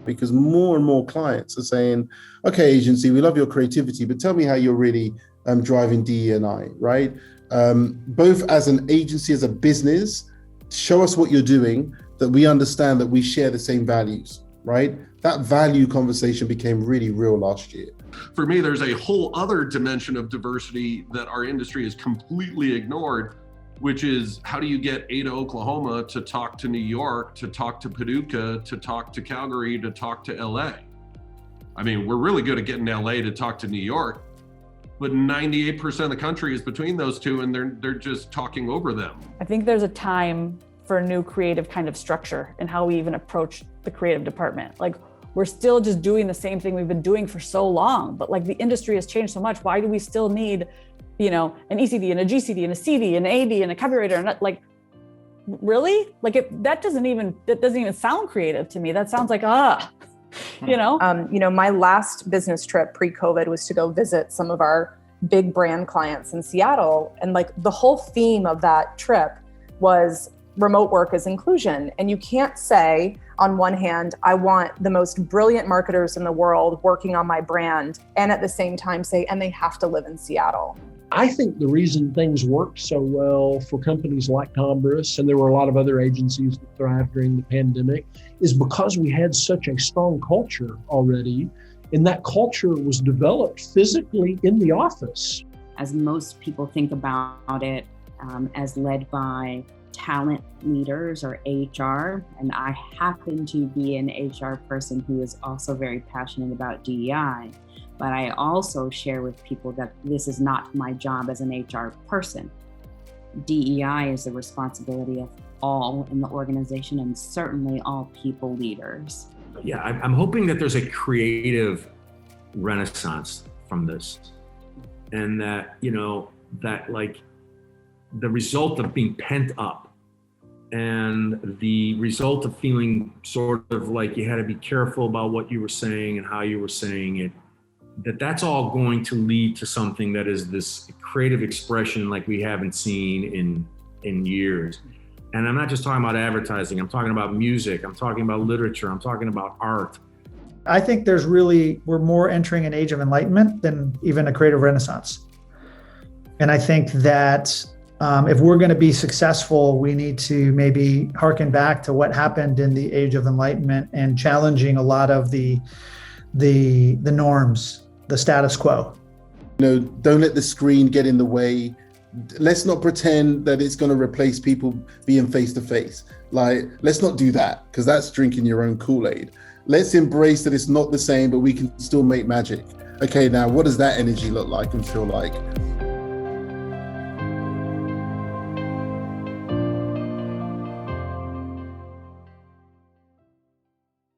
because more and more clients are saying, okay, agency, we love your creativity, but tell me how you're really driving DE&I, right? Both as an agency, as a business, show us what you're doing, that we understand that we share the same values, right? That value conversation became really real last year. For me, there's a whole other dimension of diversity that our industry has completely ignored, which is how do you get Ada, Oklahoma to talk to New York, to talk to Paducah, to talk to Calgary, to talk to LA? I mean, we're really good at getting LA to talk to New York, but 98% of the country is between those two, and they're just talking over them. I think there's a time for a new creative kind of structure and how we even approach the creative department. Like, we're still just doing the same thing we've been doing for so long, but like the industry has changed so much. Why do we still need, you know, an ECD and a GCD and a CD and an AD and a copywriter? And like, really? Like, that doesn't even sound creative to me. That sounds like, you know? My last business trip pre-COVID was to go visit some of our big brand clients in Seattle. And like the whole theme of that trip was remote work as inclusion. And you can't say, on one hand, I want the most brilliant marketers in the world working on my brand, and at the same time say, and they have to live in Seattle. I think the reason things worked so well for companies like Converse, and there were a lot of other agencies that thrived during the pandemic, is because we had such a strong culture already, and that culture was developed physically in the office. As most people think about it, as led by talent leaders or HR, and I happen to be an HR person who is also very passionate about DEI, but I also share with people that this is not my job as an HR person. DEI is the responsibility of all in the organization, and certainly all people leaders. Yeah, I'm hoping that there's a creative renaissance from this, and that, that like the result of being pent up and the result of feeling sort of like you had to be careful about what you were saying and how you were saying it, that's all going to lead to something that is this creative expression like we haven't seen in years. And I'm not just talking about advertising, I'm talking about music, I'm talking about literature, I'm talking about art. I think we're more entering an age of enlightenment than even a creative renaissance. And I think that if we're going to be successful, we need to maybe harken back to what happened in the age of enlightenment and challenging a lot of the norms, the status quo. Don't let the screen get in the way. Let's not pretend that it's going to replace people being face to face. Like, let's not do that, because that's drinking your own Kool-Aid. Let's embrace that it's not the same, but we can still make magic. Okay, now what does that energy look like and feel like?